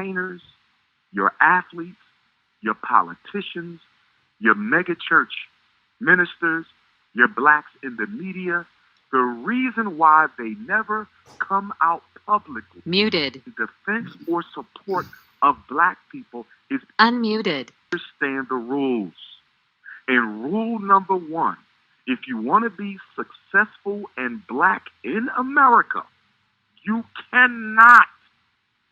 entertainers, your athletes, your politicians, your mega church ministers, your blacks in the media, the reason why they never come out publicly Muted. in defense or support of black people is Unmuted. understand the rules. And rule number one, if you want to be successful and black in America, you cannot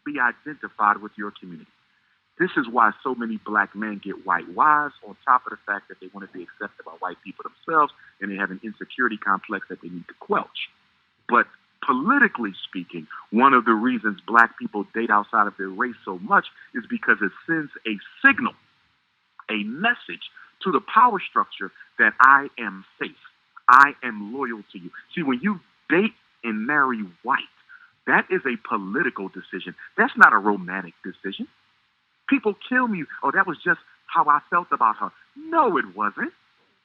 be identified with your community. This is why so many black men get white wives, on top of the fact that they want to be accepted by white people themselves, and they have an insecurity complex that they need to quelch. But politically speaking, one of the reasons black people date outside of their race so much is because it sends a signal, a message to the power structure that I am safe. I am loyal to you. See, when you date and marry white, that is a political decision. That's not a romantic decision. People kill me. Oh, that was just how I felt about her. No, it wasn't.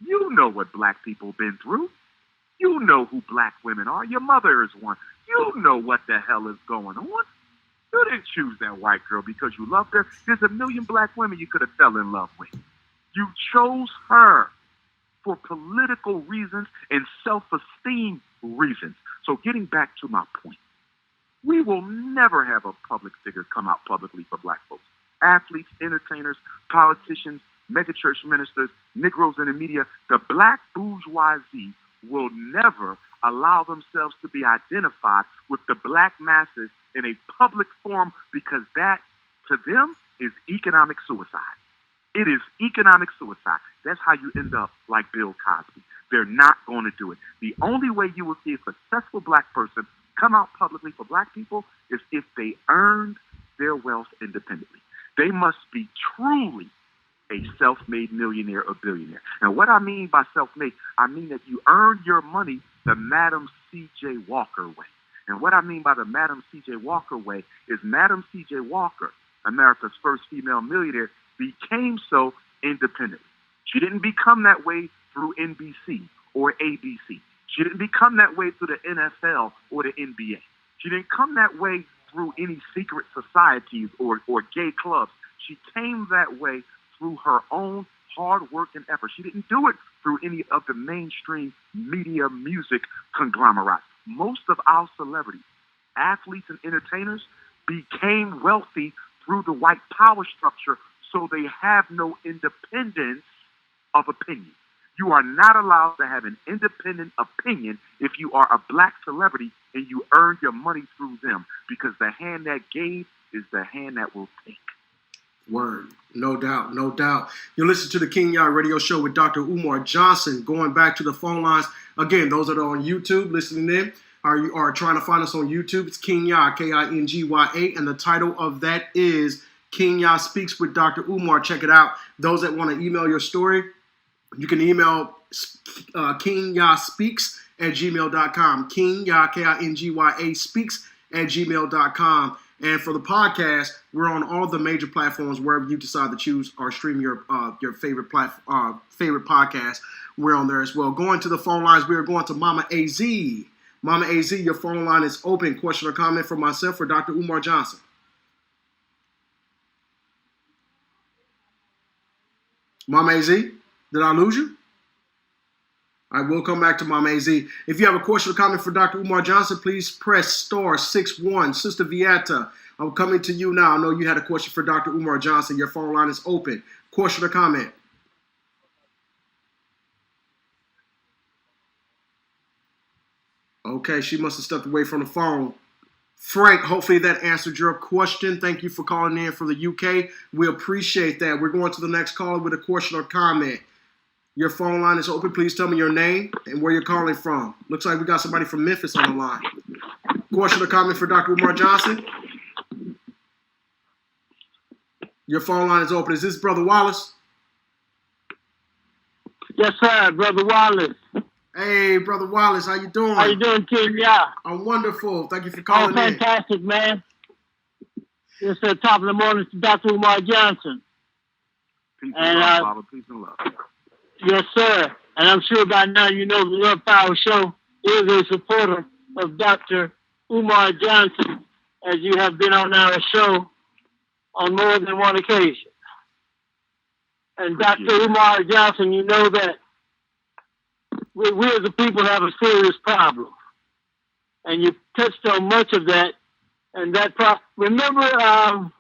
You know what black people been through. You know who black women are. Your mother is one. You know what the hell is going on. You didn't choose that white girl because you loved her. There's a million black women you could have fell in love with. You chose her for political reasons and self-esteem reasons. So getting back to my point, we will never have a public figure come out publicly for black folks. Athletes, entertainers, politicians, megachurch ministers, Negroes in the media, the black bourgeoisie will never allow themselves to be identified with the black masses in a public forum because that, to them, is economic suicide. It is economic suicide. That's how you end up like Bill Cosby. They're not going to do it. The only way you will see a successful black person come out publicly for black people is if they earned their wealth independently. They must be truly a self-made millionaire or billionaire. And what I mean by self-made, I mean that you earn your money the Madam C.J. Walker way. And what I mean by the Madam C.J. Walker way is Madam C.J. Walker, America's first female millionaire, became so independently. She didn't become that way through NBC or ABC. She didn't become that way through the NFL or the NBA. She didn't come that way through any secret societies or gay clubs. She came that way through her own hard work and effort. She didn't do it through any of the mainstream media music conglomerates. Most of our celebrities, athletes, and entertainers became wealthy through the white power structure, so they have no independence of opinion. You are not allowed to have an independent opinion if you are a black celebrity and you earn your money through them, because the hand that gave is the hand that will take. Word. No doubt. No doubt. You're listening to the Kingya Radio Show with Dr. Umar Johnson. Going back to the phone lines. Again, those that are on YouTube listening in, are trying to find us on YouTube. It's Kingya, Kingya, and the title of that is Kingya Speaks with Dr. Umar. Check it out. Those that want to email your story, you can email kingyaspeaks@gmail.com. Kingya, Kingya, speaks@gmail.com. And for the podcast, we're on all the major platforms wherever you decide to choose or stream your favorite favorite podcast. We're on there as well. Going to the phone lines, we are going to Mama AZ. Mama AZ, your phone line is open. Question or comment from myself or Dr. Umar Johnson? Mama AZ, did I lose you? I will come back to Mama AZ. If you have a question or comment for Dr. Umar Johnson, please press *61. Sister Vieta, I'm coming to you now. I know you had a question for Dr. Umar Johnson. Your phone line is open. Question or comment? Okay, she must have stepped away from the phone. Frank, hopefully that answered your question. Thank you for calling in from the UK. We appreciate that. We're going to the next caller with a question or comment. Your phone line is open. Please tell me your name and where you're calling from. Looks like we got somebody from Memphis on the line. Question or comment for Dr. Umar Johnson? Your phone line is open. Is this Brother Wallace? Yes, sir, Brother Wallace. Hey, Brother Wallace, how you doing? How you doing, Kingya? I'm wonderful. Thank you for Oh, calling fantastic, man. It's the top of the morning to Dr. Umar Johnson. Peace and love, Father. Peace and love. Yes, sir. And I'm sure by now you know the Love Power Show is a supporter of Dr. Umar Johnson, as you have been on our show on more than one occasion. And Dr. Umar Johnson, you know that we as a people have a serious problem. And you touched on much of that. And that remember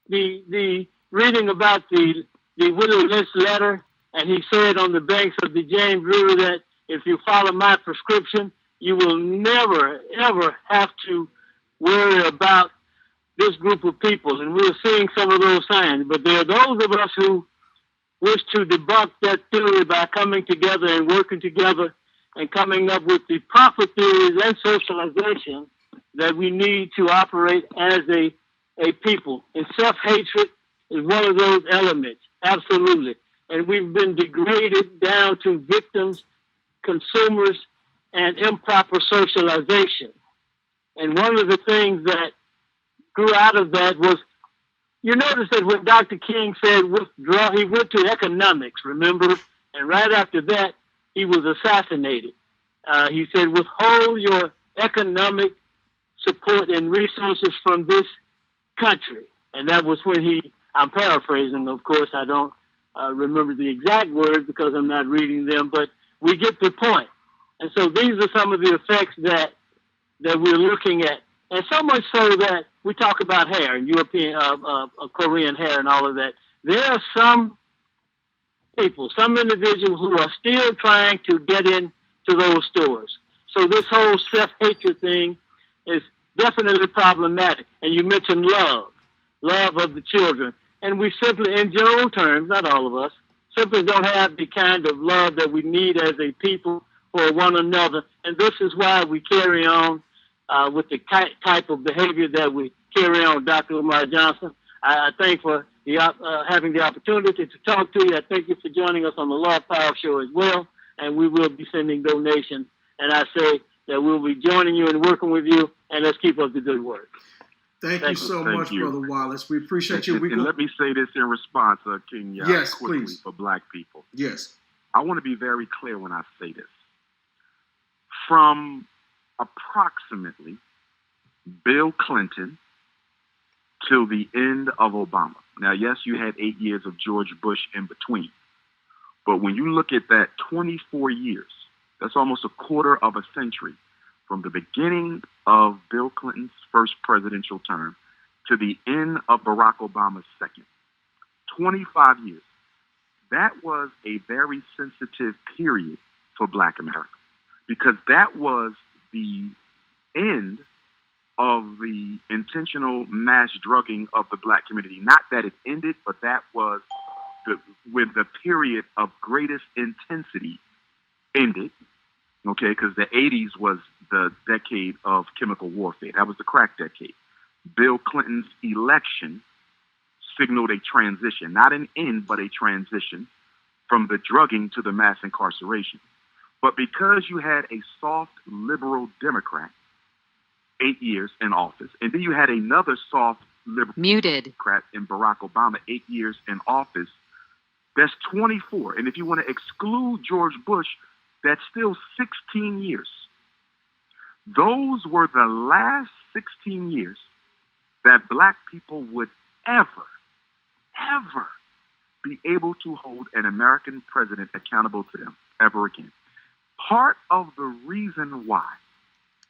the reading about the Willie Lynch letter, and he said on the banks of the James River that if you follow my prescription, you will never, ever have to worry about this group of people. And we're seeing some of those signs. But there are those of us who wish to debunk that theory by coming together and working together and coming up with the proper theories and socialization that we need to operate as a people. And self-hatred is one of those elements, absolutely. And we've been degraded down to victims, consumers, and improper socialization. And one of the things that grew out of that was, you notice that when Dr. King said withdraw, he went to economics, remember? And right after that, he was assassinated. He said, withhold your economic support and resources from this country. And that was when I'm paraphrasing, of course, I don't remember the exact words because I'm not reading them, but we get the point. And so these are some of the effects that we're looking at. And so much so that we talk about hair and European, Korean hair and all of that. There are some people, some individuals who are still trying to get into those stores. So this whole self-hatred thing is definitely problematic. And you mentioned love of the children. And we simply, in general terms, not all of us, simply don't have the kind of love that we need as a people for one another. And this is why we carry on with the type of behavior that we carry on, Dr. Umar Johnson. I thank for having the opportunity to talk to you. I thank you for joining us on the Love Power Show as well. And we will be sending donations. And I say that we'll be joining you and working with you. And let's keep up the good work. Thank you so much, Brother Wallace. We appreciate you. And let me say this in response, Kingya, yes, quickly please. For Black people. Yes. I want to be very clear when I say this. From approximately Bill Clinton till the end of Obama. Now, yes, you had 8 years of George Bush in between. But when you look at that 24 years, that's almost a quarter of a century from the beginning of Bill Clinton's first presidential term to the end of Barack Obama's second. 25 years. That was a very sensitive period for Black America because that was the end of the intentional mass drugging of the Black community. Not that it ended, but that was when the period of greatest intensity ended, okay, because the 80s was the decade of chemical warfare. That was the crack decade. Bill Clinton's election signaled a transition, not an end, but a transition from the drugging to the mass incarceration. But because you had a soft liberal Democrat 8 years in office, and then you had another soft liberal Democrat in Barack Obama 8 years in office, that's 24. And if you want to exclude George Bush, that's still 16 years. Those were the last 16 years that Black people would ever be able to hold an American president accountable to them ever again. Part of the reason why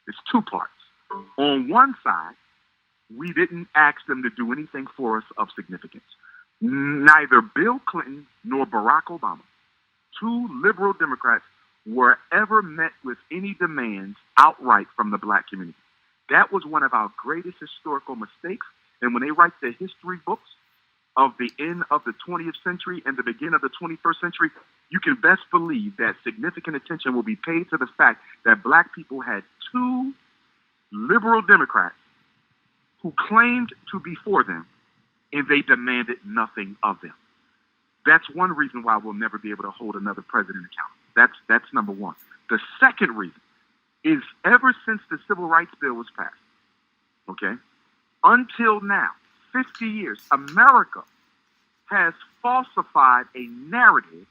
is two parts. On one side, we didn't ask them to do anything for us of significance. Neither Bill Clinton nor Barack Obama, two liberal Democrats, were ever met with any demands outright from the Black community. That was one of our greatest historical mistakes. And when they write the history books of the end of the 20th century and the beginning of the 21st century, you can best believe that significant attention will be paid to the fact that Black people had two liberal Democrats who claimed to be for them, and they demanded nothing of them. That's one reason why we'll never be able to hold another president accountable. That's number one. The second reason is ever since the Civil Rights Bill was passed, okay, until now, 50 years, America has falsified a narrative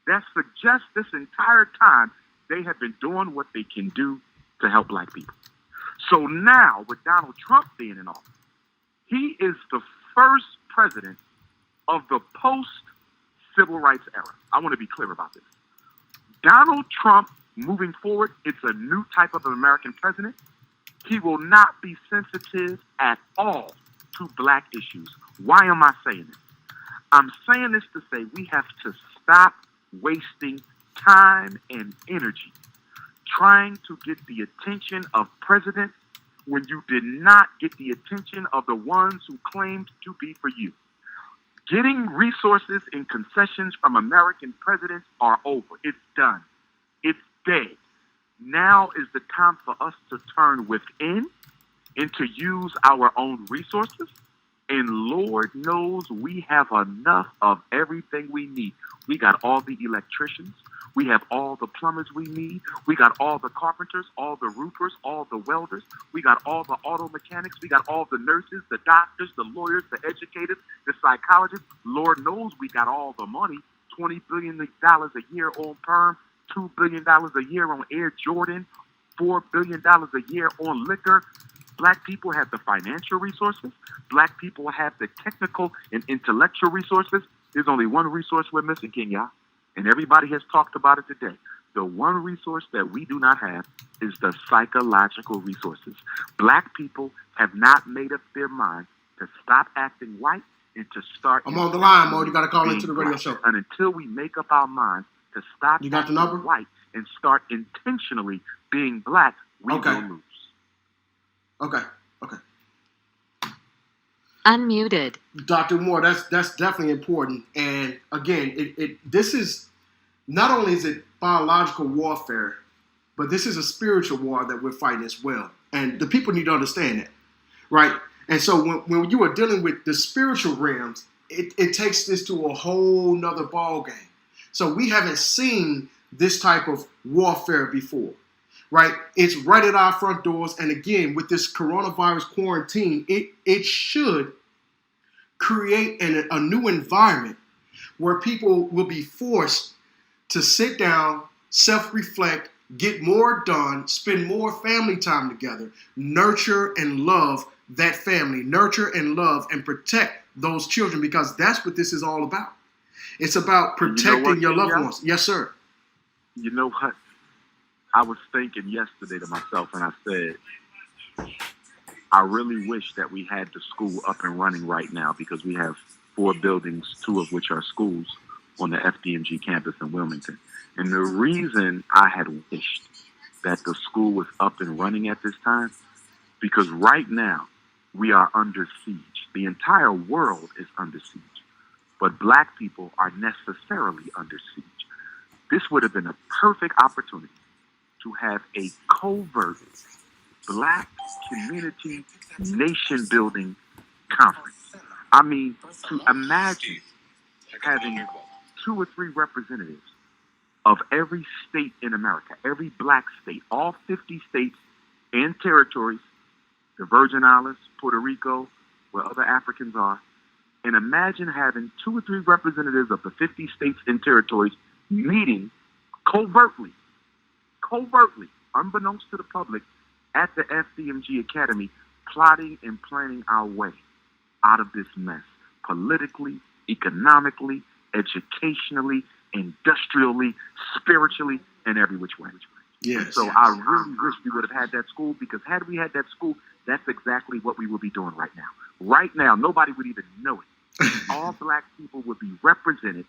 that suggests this entire time they have been doing what they can do to help Black people. So now, with Donald Trump being in office, he is the first president of the post-civil rights era. I want to be clear about this. Donald Trump, moving forward, it's a new type of American president. He will not be sensitive at all to black issues. Why am I saying this? I'm saying this to say we have to stop wasting time and energy trying to get the attention of presidents when you did not get the attention of the ones who claimed to be for you. Getting resources and concessions from American presidents are over. It's done. It's dead. Now is the time for us to turn within and to use our own resources. And Lord knows we have enough of everything we need. We got all the electricians. We have all the plumbers we need. We got all the carpenters, all the roofers, all the welders. We got all the auto mechanics. We got all the nurses, the doctors, the lawyers, the educators, the psychologists. Lord knows we got all the money. $20 billion a year on perm, $2 billion a year on Air Jordan, $4 billion a year on liquor. Black people have the financial resources. Black people have the technical and intellectual resources. There's only one resource we're missing, Kingya, and everybody has talked about it today. The one resource that we do not have is the psychological resources. Black people have not made up their mind to stop acting white and to start. I'm on the line, Mo. You got to call into the radio show. And until we make up our minds to stop acting white and start intentionally being black, we will lose. Okay. Unmuted. Dr. Umar, that's definitely important. And again, this is not only is it biological warfare, but this is a spiritual war that we're fighting as well. And the people need to understand that, right? And so when you are dealing with the spiritual realms, it takes this to a whole nother ball game. So we haven't seen this type of warfare before. Right? It's right at our front doors. And again, with this coronavirus quarantine, it should create a new environment where people will be forced to sit down, self-reflect, get more done, spend more family time together, nurture and love that family, nurture and love and protect those children, because that's what this is all about. It's about protecting your loved ones. Yes, sir. You know what? I was thinking yesterday to myself, and I said, I really wish that we had the school up and running right now, because we have 4 buildings, 2 of which are schools on the FDMG campus in Wilmington. And the reason I had wished that the school was up and running at this time, because right now we are under siege. The entire world is under siege, but black people are necessarily under siege. This would have been a perfect opportunity to have a covert black community nation building conference. I mean, to imagine having 2 or 3 representatives of every state in America, every black state, all 50 states and territories, the Virgin Islands, Puerto Rico, where other Africans are, and imagine having 2 or 3 representatives of the 50 states and territories meeting covertly, unbeknownst to the public, at the FDMG Academy, plotting and planning our way out of this mess, politically, economically, educationally, industrially, spiritually, and every which way. Yes. So I really wish we would have had that school, because had we had that school, that's exactly what we would be doing right now. Right now, nobody would even know it. All black people would be represented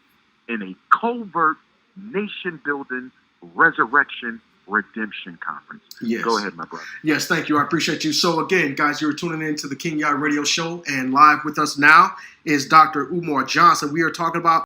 in a covert nation-building resurrection redemption conference. Yes. Go ahead, my brother. Yes, thank you. I appreciate you. So again, guys, you're tuning in to the Kingya Radio Show, and live with us now is Dr. Umar Johnson. We are talking about